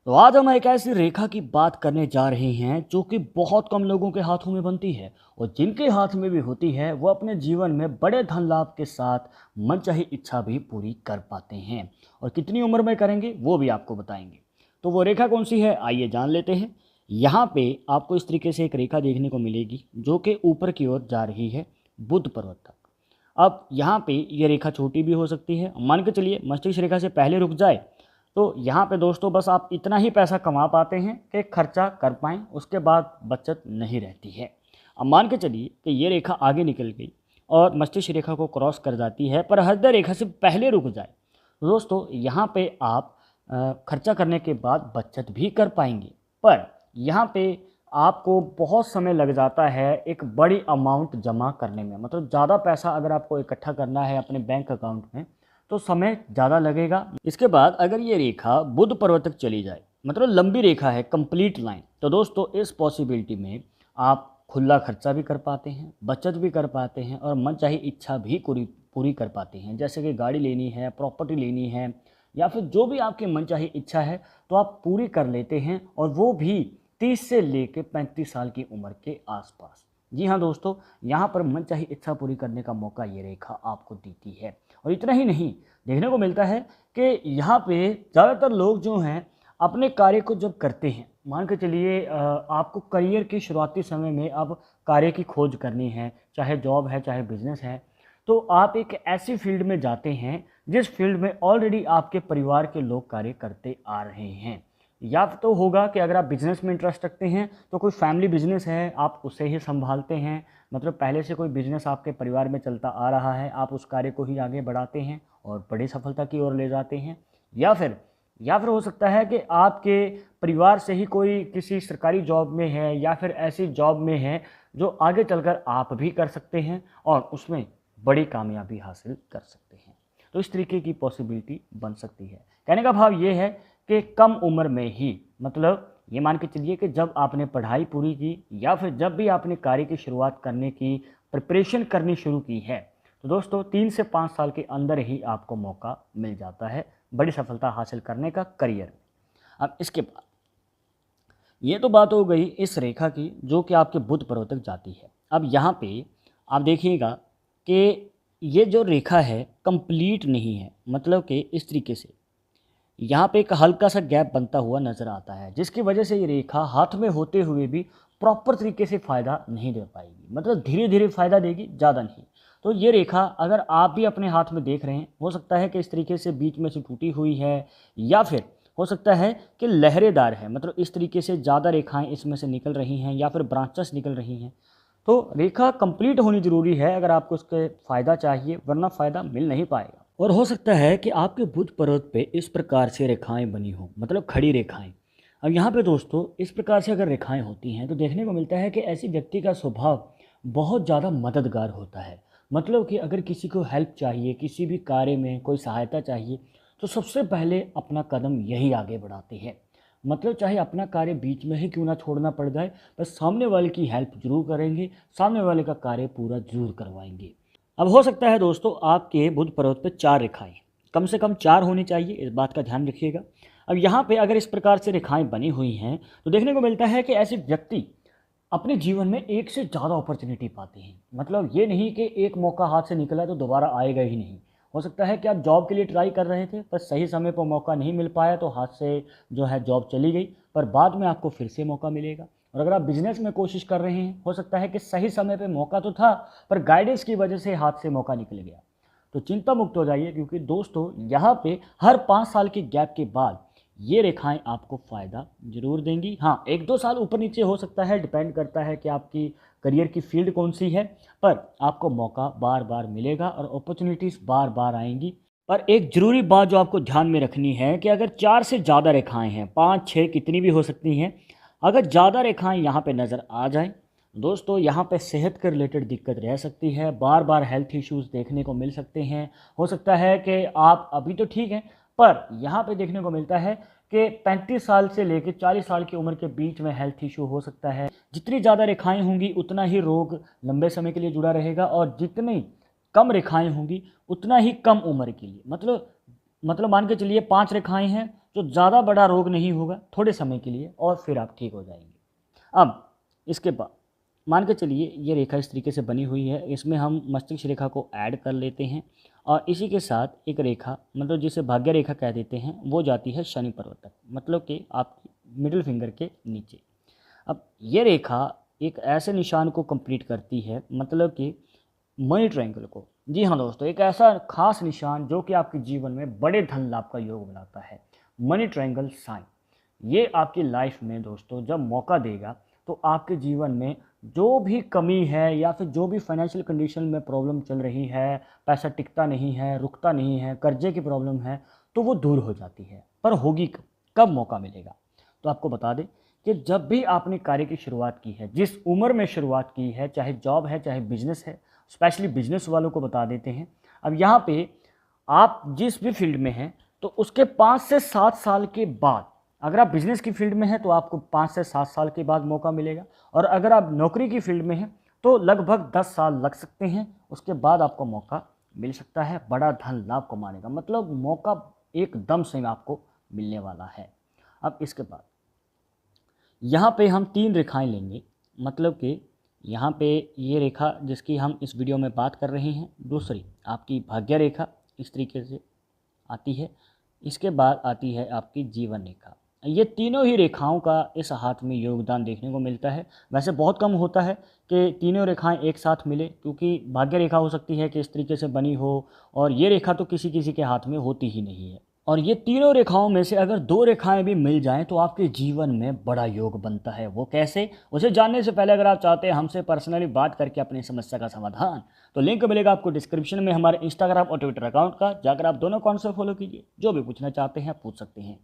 तो आज हम एक ऐसी रेखा की बात करने जा रहे हैं जो कि बहुत कम लोगों के हाथों में बनती है और जिनके हाथ में भी होती है वो अपने जीवन में बड़े धन लाभ के साथ मनचाही इच्छा भी पूरी कर पाते हैं। और कितनी उम्र में करेंगे वो भी आपको बताएंगे। तो वो रेखा कौन सी है आइए जान लेते हैं। यहाँ पे आपको इस तरीके से एक रेखा देखने को मिलेगी जो कि ऊपर की ओर जा रही है बुध पर्वत तक। अब यहाँ पे ये रेखा छोटी भी हो सकती है, मान के चलिए मस्तिष्क रेखा से पहले रुक जाए तो यहाँ पे दोस्तों बस आप इतना ही पैसा कमा पाते हैं कि खर्चा कर पाएँ, उसके बाद बचत नहीं रहती है। अब मान के चलिए कि ये रेखा आगे निकल गई और मस्तिष्क रेखा को क्रॉस कर जाती है पर हृदय रेखा से पहले रुक जाए तो दोस्तों यहाँ पे आप खर्चा करने के बाद बचत भी कर पाएंगे। पर यहाँ पे आपको बहुत समय लग जाता है एक बड़ी अमाउंट जमा करने में, मतलब ज़्यादा पैसा अगर आपको इकट्ठा करना है अपने बैंक अकाउंट में तो समय ज़्यादा लगेगा। इसके बाद अगर ये रेखा बुध पर्वत तक चली जाए, मतलब लंबी रेखा है, कंप्लीट लाइन, तो दोस्तों इस पॉसिबिलिटी में आप खुला खर्चा भी कर पाते हैं, बचत भी कर पाते हैं और मनचाही इच्छा भी पूरी कर पाते हैं। जैसे कि गाड़ी लेनी है, प्रॉपर्टी लेनी है या फिर जो भी आपकी मनचाही इच्छा है तो आप पूरी कर लेते हैं, और वो भी 30 से लेकर 35 साल की उम्र के आसपास। जी हाँ दोस्तों, यहाँ पर मनचाही इच्छा पूरी करने का मौका ये रेखा आपको देती है। और इतना ही नहीं, देखने को मिलता है कि यहाँ पे ज़्यादातर लोग जो हैं अपने कार्य को जब करते हैं, मान के चलिए आपको करियर की शुरुआती समय में अब कार्य की खोज करनी है, चाहे जॉब है चाहे बिजनेस है, तो आप एक ऐसी फील्ड में जाते हैं जिस फील्ड में ऑलरेडी आपके परिवार के लोग कार्य करते आ रहे हैं। या तो होगा कि अगर आप बिज़नेस में इंटरेस्ट रखते हैं तो कोई फैमिली बिजनेस है, आप उसे ही संभालते हैं, मतलब पहले से कोई बिजनेस आपके परिवार में चलता आ रहा है, आप उस कार्य को ही आगे बढ़ाते हैं और बड़ी सफलता की ओर ले जाते हैं। या फिर हो सकता है कि आपके परिवार से ही कोई किसी सरकारी जॉब में है या फिर ऐसी जॉब में है जो आगे चलकर आप भी कर सकते हैं और उसमें बड़ी कामयाबी हासिल कर सकते हैं। तो इस तरीके की पॉसिबिलिटी बन सकती है। कहने का भाव ये है कि कम उम्र में ही, मतलब ये मान के चलिए कि जब आपने पढ़ाई पूरी की या फिर जब भी आपने कार्य की शुरुआत करने की प्रिपरेशन करनी शुरू की है तो दोस्तों 3 से 5 साल के अंदर ही आपको मौका मिल जाता है बड़ी सफलता हासिल करने का करियर में। अब इसके बाद ये तो बात हो गई इस रेखा की जो कि आपके बुध पर्वत तक जाती है। अब यहाँ पे आप देखिएगा कि ये जो रेखा है कंप्लीट नहीं है, मतलब कि इस तरीके से यहाँ पे एक हल्का सा गैप बनता हुआ नज़र आता है, जिसकी वजह से ये रेखा हाथ में होते हुए भी प्रॉपर तरीके से फ़ायदा नहीं दे पाएगी, मतलब धीरे धीरे फ़ायदा देगी, ज़्यादा नहीं। तो ये रेखा अगर आप भी अपने हाथ में देख रहे हैं, हो सकता है कि इस तरीके से बीच में से टूटी हुई है या फिर हो सकता है कि लहरेदार है, मतलब इस तरीके से ज़्यादा रेखाएँ इसमें से निकल रही हैं या फिर ब्रांचेस निकल रही हैं। तो रेखा कंप्लीट होनी ज़रूरी है अगर आपको उसके फ़ायदा चाहिए, वरना फ़ायदा मिल नहीं पाएगा। और हो सकता है कि आपके बुध पर्वत पे इस प्रकार से रेखाएं बनी हों, मतलब खड़ी रेखाएं। अब यहाँ पे दोस्तों इस प्रकार से अगर रेखाएं होती हैं तो देखने को मिलता है कि ऐसी व्यक्ति का स्वभाव बहुत ज़्यादा मददगार होता है। मतलब कि अगर किसी को हेल्प चाहिए, किसी भी कार्य में कोई सहायता चाहिए तो सबसे पहले अपना कदम यही आगे बढ़ाते हैं। मतलब चाहे अपना कार्य बीच में ही क्यों ना छोड़ना पड़ जाए, बस सामने वाले की हेल्प जरूर करेंगे, सामने वाले का कार्य पूरा जरूर करवाएंगे। अब हो सकता है दोस्तों आपके बुध पर्वत पे 4 रेखाएं, कम से कम 4 होनी चाहिए, इस बात का ध्यान रखिएगा। अब यहाँ पे अगर इस प्रकार से रेखाएं बनी हुई हैं तो देखने को मिलता है कि ऐसे व्यक्ति अपने जीवन में एक से ज़्यादा अपॉर्चुनिटी पाते हैं। मतलब ये नहीं कि एक मौका हाथ से निकला तो दोबारा आएगा ही नहीं। हो सकता है कि आप जॉब के लिए ट्राई कर रहे थे पर सही समय पर मौका नहीं मिल पाया तो हाथ से जो है जॉब चली गई, पर बाद में आपको फिर से मौका मिलेगा। और अगर आप बिजनेस में कोशिश कर रहे हैं, हो सकता है कि सही समय पे मौका तो था पर गाइडेंस की वजह से हाथ से मौका निकल गया। तो चिंता मुक्त हो जाइए, क्योंकि दोस्तों यहाँ पे हर 5 साल के गैप के बाद ये रेखाएं आपको फ़ायदा जरूर देंगी। हाँ, 1-2 साल ऊपर नीचे हो सकता है, डिपेंड करता है कि आपकी करियर की फील्ड कौन सी है, पर आपको मौका बार बार मिलेगा और अपॉर्चुनिटीज़ बार बार आएंगी। पर एक ज़रूरी बात जो आपको ध्यान में रखनी है कि अगर 4 से ज़्यादा रेखाएं हैं, 5-6 कितनी भी हो सकती हैं, अगर ज़्यादा रेखाएं यहाँ पे नज़र आ जाएं दोस्तों यहाँ पे सेहत के रिलेटेड दिक्कत रह सकती है, बार बार हेल्थ इश्यूज़ देखने को मिल सकते हैं। हो सकता है कि आप अभी तो ठीक हैं पर यहाँ पे देखने को मिलता है कि 35 साल से लेकर 40 साल की उम्र के बीच में हेल्थ इशू हो सकता है। जितनी ज़्यादा रेखाएं होंगी उतना ही रोग लंबे समय के लिए जुड़ा रहेगा, और जितनी कम रेखाएं होंगी उतना ही कम उम्र के लिए। मतलब मान के चलिए 5 रेखाएं हैं तो ज़्यादा बड़ा रोग नहीं होगा थोड़े समय के लिए और फिर आप ठीक हो जाएंगे। अब इसके बाद मान के चलिए ये रेखा इस तरीके से बनी हुई है, इसमें हम मस्तिष्क रेखा को ऐड कर लेते हैं और इसी के साथ एक रेखा मतलब जिसे भाग्य रेखा कह देते हैं वो जाती है शनि पर्वत तक, मतलब कि आपकी मिडिल फिंगर के नीचे। अब ये रेखा एक ऐसे निशान को कंप्लीट करती है, मतलब कि मनी ट्रायंगल को। जी हाँ दोस्तों, एक ऐसा खास निशान जो कि आपके जीवन में बड़े धन लाभ का योग बनाता है, मनी ट्रायंगल साइन। ये आपकी लाइफ में दोस्तों जब मौका देगा तो आपके जीवन में जो भी कमी है या फिर जो भी फाइनेंशियल कंडीशन में प्रॉब्लम चल रही है, पैसा टिकता नहीं है, रुकता नहीं है, कर्जे की प्रॉब्लम है, तो वो दूर हो जाती है। पर होगी कब मौका मिलेगा? तो आपको बता दें कि जब भी आपने कार्य की शुरुआत की है, जिस उम्र में शुरुआत की है, चाहे जॉब है चाहे बिजनेस है, स्पेशली बिजनेस वालों को बता देते हैं। अब यहाँ पे आप जिस भी फील्ड में हैं तो उसके 5 से 7 साल के बाद, अगर आप बिजनेस की फील्ड में हैं तो आपको 5 से 7 साल के बाद मौका मिलेगा, और अगर आप नौकरी की फील्ड में हैं तो लगभग 10 साल लग सकते हैं, उसके बाद आपको मौका मिल सकता है बड़ा धन लाभ कमाने का। मतलब मौका एकदम से आपको मिलने वाला है। अब इसके बाद यहाँ पे हम 3 रेखाएं लेंगे, मतलब कि यहाँ पे ये रेखा जिसकी हम इस वीडियो में बात कर रहे हैं, दूसरी आपकी भाग्य रेखा इस तरीके से आती है, इसके बाद आती है आपकी जीवन रेखा। ये तीनों ही रेखाओं का इस हाथ में योगदान देखने को मिलता है। वैसे बहुत कम होता है कि तीनों रेखाएं एक साथ मिले, क्योंकि भाग्य रेखा हो सकती है कि इस तरीके से बनी हो, और ये रेखा तो किसी किसी के हाथ में होती ही नहीं है। और ये तीनों रेखाओं में से अगर 2 रेखाएं भी मिल जाएं तो आपके जीवन में बड़ा योग बनता है। वो कैसे, उसे जानने से पहले अगर आप चाहते हैं हमसे पर्सनली बात करके अपनी समस्या का समाधान, तो लिंक मिलेगा आपको डिस्क्रिप्शन में हमारे इंस्टाग्राम और ट्विटर अकाउंट का, जाकर आप दोनों अकाउंट से फॉलो कीजिए। जो भी पूछना चाहते हैं पूछ सकते हैं।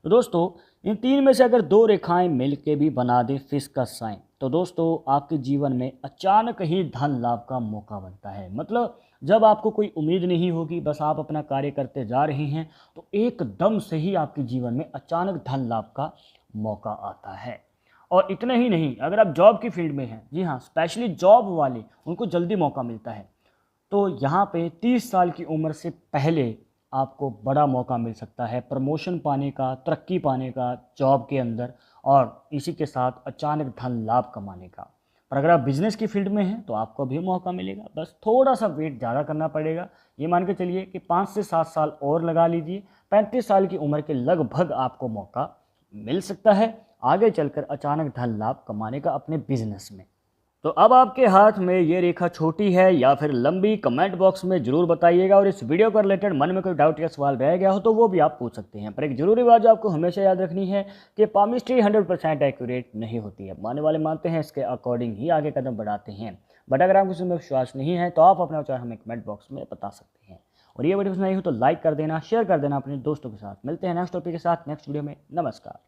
तो दोस्तों इन 3 में से अगर 2 रेखाएं मिल के भी बना दें फिश का साइन, तो दोस्तों आपके जीवन में अचानक ही धन लाभ का मौका बनता है। मतलब जब आपको कोई उम्मीद नहीं होगी, बस आप अपना कार्य करते जा रहे हैं, तो एकदम से ही आपके जीवन में अचानक धन लाभ का मौका आता है। और इतना ही नहीं, अगर आप जॉब की फील्ड में हैं, जी हाँ, स्पेशली जॉब वाले, उनको जल्दी मौका मिलता है। तो यहाँ पे 30 साल की उम्र से पहले आपको बड़ा मौका मिल सकता है प्रमोशन पाने का, तरक्की पाने का जॉब के अंदर, और इसी के साथ अचानक धन लाभ कमाने का। पर अगर आप बिजनेस की फील्ड में हैं तो आपको भी मौका मिलेगा, बस थोड़ा सा वेट ज़्यादा करना पड़ेगा। ये मान के चलिए कि 5 से 7 साल और लगा लीजिए, 35 साल की उम्र के लगभग आपको मौका मिल सकता है आगे चलकर अचानक धन लाभ कमाने का अपने बिजनेस में। तो अब आपके हाथ में ये रेखा छोटी है या फिर लंबी, कमेंट बॉक्स में जरूर बताइएगा। और इस वीडियो को रिलेटेड मन में कोई डाउट या सवाल रह गया हो तो वो भी आप पूछ सकते हैं। पर एक जरूरी बात जो आपको हमेशा याद रखनी है कि पामिस्ट्री 100% एक्यूरेट नहीं होती है। मानने वाले मानते हैं, इसके अकॉर्डिंग ही आगे कदम बढ़ाते हैं। बट अगर आपको इसमें विश्वास नहीं है तो आप अपना विचार हमें कमेंट बॉक्स में बता सकते हैं। और ये वीडियो पसंद आई हो तो लाइक कर देना, शेयर कर देना अपने दोस्तों के साथ। मिलते हैं नेक्स्ट टॉपिक के साथ नेक्स्ट वीडियो में। नमस्कार।